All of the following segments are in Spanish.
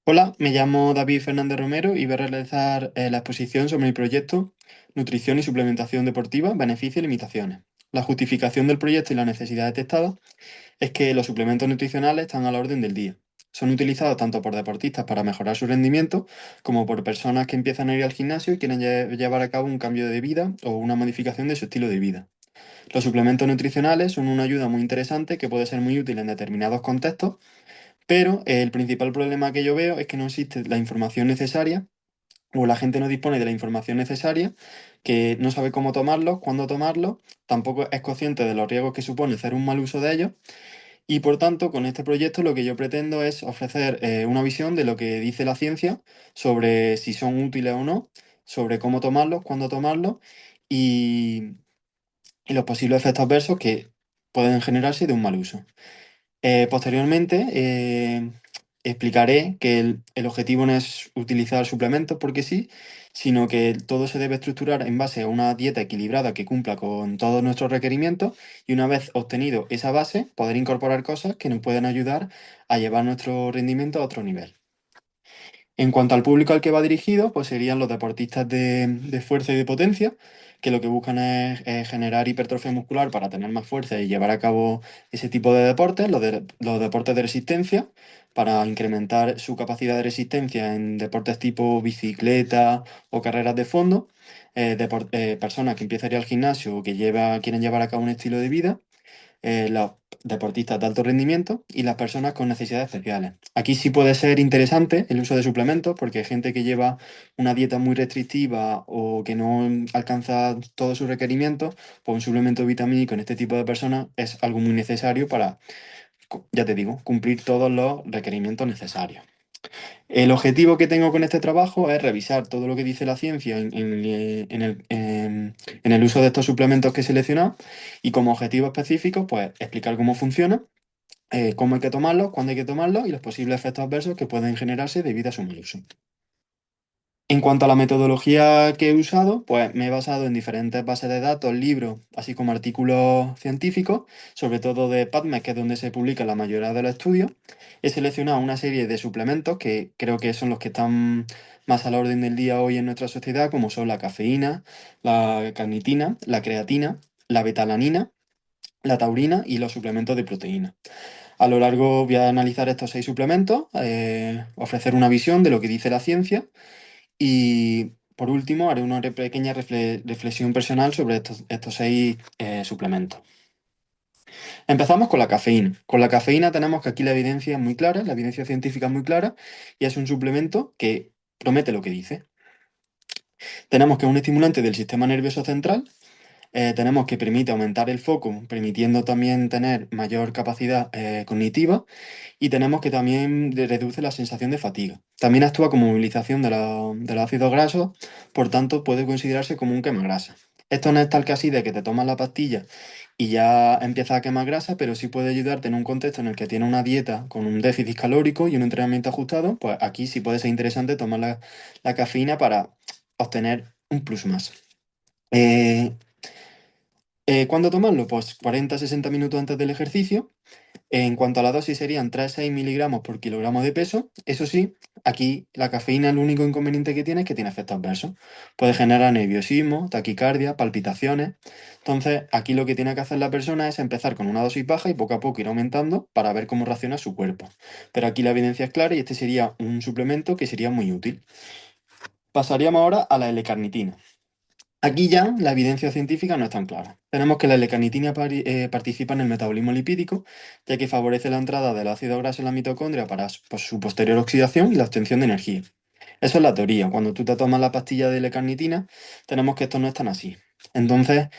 Hola, me llamo David Fernández Romero y voy a realizar la exposición sobre mi proyecto Nutrición y suplementación deportiva, beneficios y limitaciones. La justificación del proyecto y la necesidad detectada es que los suplementos nutricionales están a la orden del día. Son utilizados tanto por deportistas para mejorar su rendimiento como por personas que empiezan a ir al gimnasio y quieren llevar a cabo un cambio de vida o una modificación de su estilo de vida. Los suplementos nutricionales son una ayuda muy interesante que puede ser muy útil en determinados contextos, pero el principal problema que yo veo es que no existe la información necesaria o la gente no dispone de la información necesaria, que no sabe cómo tomarlos, cuándo tomarlos, tampoco es consciente de los riesgos que supone hacer un mal uso de ellos y por tanto con este proyecto lo que yo pretendo es ofrecer una visión de lo que dice la ciencia sobre si son útiles o no, sobre cómo tomarlos, cuándo tomarlos y, y los posibles efectos adversos que pueden generarse de un mal uso. Posteriormente, explicaré que el objetivo no es utilizar suplementos porque sí, sino que todo se debe estructurar en base a una dieta equilibrada que cumpla con todos nuestros requerimientos y una vez obtenido esa base, poder incorporar cosas que nos puedan ayudar a llevar nuestro rendimiento a otro nivel. En cuanto al público al que va dirigido, pues serían los deportistas de fuerza y de potencia, que lo que buscan es generar hipertrofia muscular para tener más fuerza y llevar a cabo ese tipo de deportes, los deportes de resistencia, para incrementar su capacidad de resistencia en deportes tipo bicicleta o carreras de fondo, personas que empiezan a ir al gimnasio o que quieren llevar a cabo un estilo de vida, los deportistas de alto rendimiento y las personas con necesidades especiales. Aquí sí puede ser interesante el uso de suplementos porque hay gente que lleva una dieta muy restrictiva o que no alcanza todos sus requerimientos, pues un suplemento vitamínico en este tipo de personas es algo muy necesario para, ya te digo, cumplir todos los requerimientos necesarios. El objetivo que tengo con este trabajo es revisar todo lo que dice la ciencia en el uso de estos suplementos que he seleccionado y como objetivo específico, pues explicar cómo funciona, cómo hay que tomarlos, cuándo hay que tomarlos y los posibles efectos adversos que pueden generarse debido a su mal uso. En cuanto a la metodología que he usado, pues me he basado en diferentes bases de datos, libros, así como artículos científicos, sobre todo de PubMed, que es donde se publican la mayoría de los estudios. He seleccionado una serie de suplementos que creo que son los que están más a la orden del día hoy en nuestra sociedad, como son la cafeína, la carnitina, la creatina, la betalanina, la taurina y los suplementos de proteína. A lo largo voy a analizar estos 6 suplementos, ofrecer una visión de lo que dice la ciencia y por último, haré una pequeña reflexión personal sobre estos 6 suplementos. Empezamos con la cafeína. Con la cafeína tenemos que aquí la evidencia es muy clara, la evidencia científica es muy clara y es un suplemento que promete lo que dice. Tenemos que es un estimulante del sistema nervioso central, tenemos que permite aumentar el foco, permitiendo también tener mayor capacidad cognitiva y tenemos que también reduce la sensación de fatiga. También actúa como movilización de los ácidos grasos, por tanto puede considerarse como un quemagrasa. Esto no es tal que así de que te tomas la pastilla y ya empiezas a quemar grasa, pero sí puede ayudarte en un contexto en el que tienes una dieta con un déficit calórico y un entrenamiento ajustado, pues aquí sí puede ser interesante tomar la cafeína para obtener un plus más. Eh, ¿Cuándo tomarlo? Pues 40 a 60 minutos antes del ejercicio. En cuanto a la dosis serían 3 a 6 miligramos por kilogramo de peso. Eso sí, aquí la cafeína el único inconveniente que tiene es que tiene efectos adversos. Puede generar nerviosismo, taquicardia, palpitaciones. Entonces, aquí lo que tiene que hacer la persona es empezar con una dosis baja y poco a poco ir aumentando para ver cómo reacciona su cuerpo. Pero aquí la evidencia es clara y este sería un suplemento que sería muy útil. Pasaríamos ahora a la L-carnitina. Aquí ya la evidencia científica no es tan clara. Tenemos que la L-carnitina participa en el metabolismo lipídico, ya que favorece la entrada del ácido graso en la mitocondria para su posterior oxidación y la obtención de energía. Eso es la teoría. Cuando tú te tomas la pastilla de L-carnitina, tenemos que esto no es tan así. Entonces,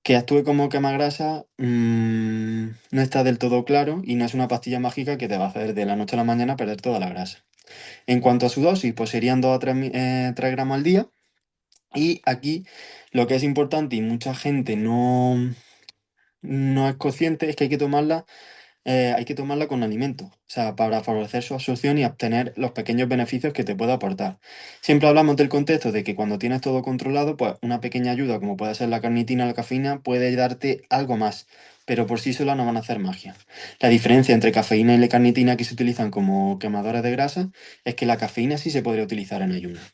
que actúe como quemagrasa no está del todo claro y no es una pastilla mágica que te va a hacer de la noche a la mañana perder toda la grasa. En cuanto a su dosis, pues serían 2 a 3 gramos al día y aquí lo que es importante y mucha gente no es consciente es que hay que tomarla hay que tomarla con alimento, o sea, para favorecer su absorción y obtener los pequeños beneficios que te puede aportar. Siempre hablamos del contexto de que cuando tienes todo controlado, pues una pequeña ayuda, como puede ser la carnitina o la cafeína, puede darte algo más, pero por sí sola no van a hacer magia. La diferencia entre cafeína y la carnitina que se utilizan como quemadores de grasa es que la cafeína sí se podría utilizar en ayunas.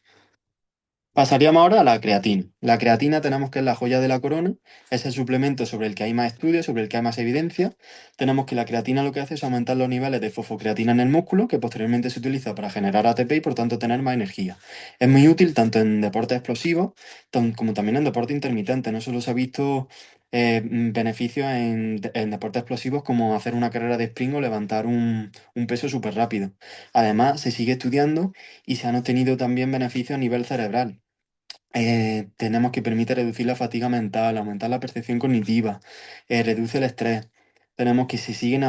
Pasaríamos ahora a la creatina. La creatina tenemos que es la joya de la corona, es el suplemento sobre el que hay más estudios, sobre el que hay más evidencia. Tenemos que la creatina lo que hace es aumentar los niveles de fosfocreatina en el músculo, que posteriormente se utiliza para generar ATP y por tanto tener más energía. Es muy útil tanto en deportes explosivos como también en deporte intermitente. No solo se ha visto beneficios en deportes explosivos como hacer una carrera de sprint o levantar un peso súper rápido. Además, se sigue estudiando y se han obtenido también beneficios a nivel cerebral. Tenemos que permite reducir la fatiga mental, aumentar la percepción cognitiva, reduce el estrés. Tenemos que se siguen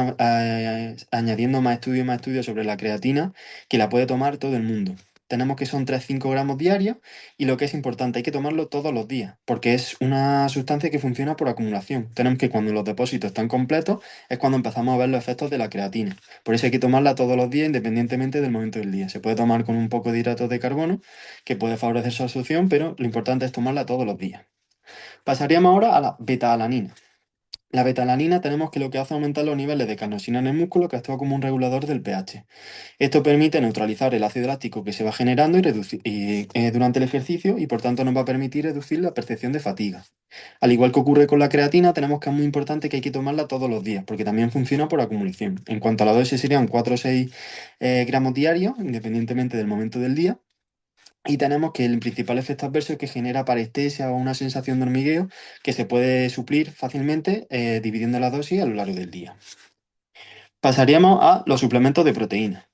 añadiendo más estudios sobre la creatina, que la puede tomar todo el mundo. Tenemos que son 3-5 gramos diarios y lo que es importante, hay que tomarlo todos los días, porque es una sustancia que funciona por acumulación. Tenemos que cuando los depósitos están completos es cuando empezamos a ver los efectos de la creatina. Por eso hay que tomarla todos los días independientemente del momento del día. Se puede tomar con un poco de hidratos de carbono que puede favorecer su absorción, pero lo importante es tomarla todos los días. Pasaríamos ahora a la beta-alanina. La beta-alanina tenemos que lo que hace es aumentar los niveles de carnosina en el músculo que actúa como un regulador del pH. Esto permite neutralizar el ácido láctico que se va generando durante el ejercicio y por tanto nos va a permitir reducir la percepción de fatiga. Al igual que ocurre con la creatina, tenemos que es muy importante que hay que tomarla todos los días porque también funciona por acumulación. En cuanto a la dosis serían 4 o 6 gramos diarios, independientemente del momento del día. Y tenemos que el principal efecto adverso es que genera parestesia o una sensación de hormigueo que se puede suplir fácilmente dividiendo la dosis a lo largo del día. Pasaríamos a los suplementos de proteína.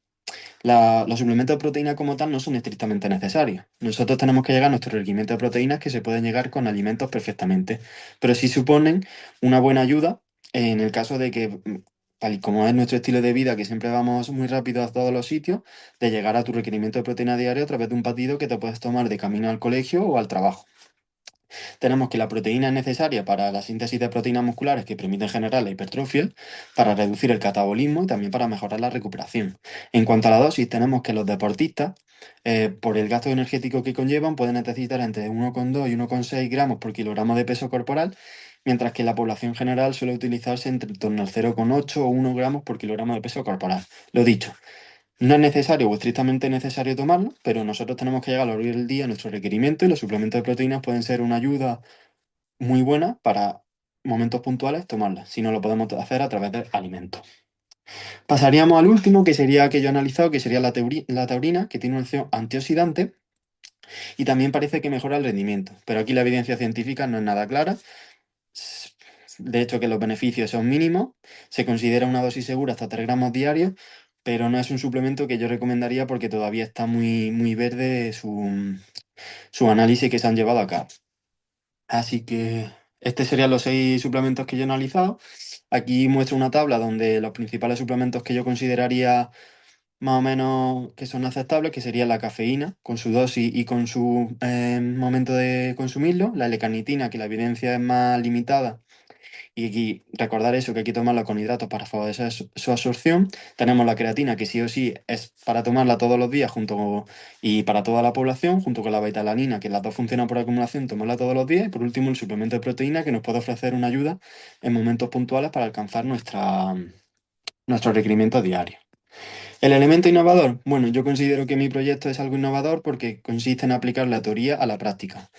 Los suplementos de proteína como tal no son estrictamente necesarios. Nosotros tenemos que llegar a nuestro requerimiento de proteínas que se pueden llegar con alimentos perfectamente, pero sí suponen una buena ayuda en el caso de que, tal y como es nuestro estilo de vida, que siempre vamos muy rápido a todos los sitios, de llegar a tu requerimiento de proteína diario a través de un batido que te puedes tomar de camino al colegio o al trabajo. Tenemos que la proteína es necesaria para la síntesis de proteínas musculares que permiten generar la hipertrofia, para reducir el catabolismo y también para mejorar la recuperación. En cuanto a la dosis, tenemos que los deportistas, por el gasto energético que conllevan, pueden necesitar entre 1,2 y 1,6 gramos por kilogramo de peso corporal, mientras que la población general suele utilizarse entre en torno al 0,8 o 1 gramos por kilogramo de peso corporal. Lo dicho, no es necesario o estrictamente necesario tomarlo, pero nosotros tenemos que llegar a lo largo del día a nuestro requerimiento y los suplementos de proteínas pueden ser una ayuda muy buena para momentos puntuales tomarla, si no lo podemos hacer a través del alimento. Pasaríamos al último, que sería aquello analizado, que sería la taurina, que tiene una acción antioxidante y también parece que mejora el rendimiento, pero aquí la evidencia científica no es nada clara. De hecho, que los beneficios son mínimos, se considera una dosis segura hasta 3 gramos diarios, pero no es un suplemento que yo recomendaría porque todavía está muy, muy verde su análisis que se han llevado a cabo. Así que estos serían los 6 suplementos que yo he analizado. Aquí muestro una tabla donde los principales suplementos que yo consideraría más o menos que son aceptables, que sería la cafeína, con su dosis y con su momento de consumirlo, la L-carnitina, que la evidencia es más limitada y aquí recordar eso, que hay que tomarla con hidratos para favorecer su absorción. Tenemos la creatina, que sí o sí es para tomarla todos los días y para toda la población, junto con la betalanina, que las dos funcionan por acumulación, tomarla todos los días. Y por último, el suplemento de proteína, que nos puede ofrecer una ayuda en momentos puntuales para alcanzar nuestros requerimientos diarios. El elemento innovador. Bueno, yo considero que mi proyecto es algo innovador porque consiste en aplicar la teoría a la práctica.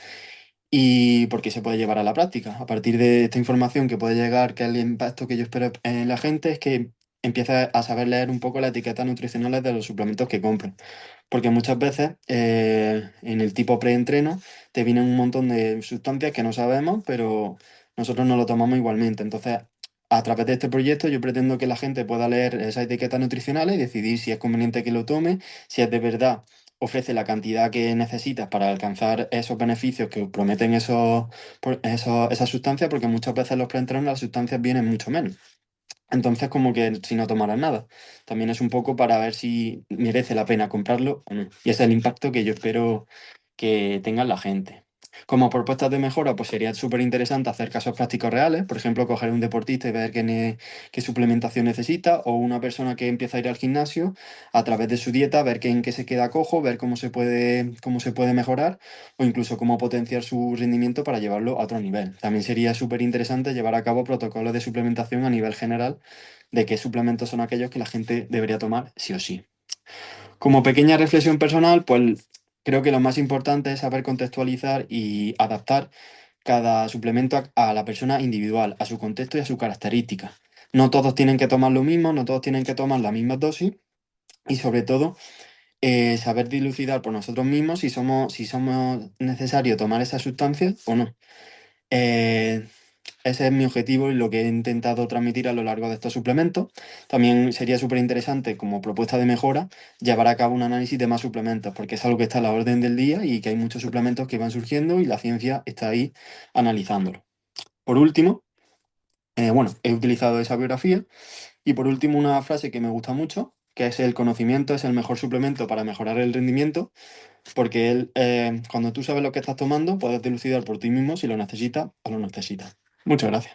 ¿Y por qué se puede llevar a la práctica? A partir de esta información que puede llegar, que el impacto que yo espero en la gente es que empiece a saber leer un poco las etiquetas nutricionales de los suplementos que compren. Porque muchas veces en el tipo preentreno te vienen un montón de sustancias que no sabemos, pero nosotros no lo tomamos igualmente. Entonces, a través de este proyecto yo pretendo que la gente pueda leer esas etiquetas nutricionales y decidir si es conveniente que lo tome, si es de verdad ofrece la cantidad que necesitas para alcanzar esos beneficios que prometen esas sustancias, porque muchas veces los preentrenos las sustancias vienen mucho menos. Entonces, como que si no tomaras nada, también es un poco para ver si merece la pena comprarlo o no. Y ese es el impacto que yo espero que tenga la gente. Como propuestas de mejora, pues sería súper interesante hacer casos prácticos reales. Por ejemplo, coger un deportista y ver qué suplementación necesita, o una persona que empieza a ir al gimnasio, a través de su dieta, ver en qué se queda cojo, ver cómo se puede mejorar, o incluso cómo potenciar su rendimiento para llevarlo a otro nivel. También sería súper interesante llevar a cabo protocolos de suplementación a nivel general, de qué suplementos son aquellos que la gente debería tomar sí o sí. Como pequeña reflexión personal, pues creo que lo más importante es saber contextualizar y adaptar cada suplemento a la persona individual, a su contexto y a sus características. No todos tienen que tomar lo mismo, no todos tienen que tomar la misma dosis, y sobre todo saber dilucidar por nosotros mismos si somos necesario tomar esa sustancia o no. Eh, Ese es mi objetivo y lo que he intentado transmitir a lo largo de estos suplementos. También sería súper interesante, como propuesta de mejora, llevar a cabo un análisis de más suplementos, porque es algo que está a la orden del día y que hay muchos suplementos que van surgiendo y la ciencia está ahí analizándolo. Por último, bueno, he utilizado esa biografía, y por último una frase que me gusta mucho, que es: el conocimiento es el mejor suplemento para mejorar el rendimiento, porque cuando tú sabes lo que estás tomando, puedes dilucidar por ti mismo si lo necesitas o no necesitas. Muchas gracias.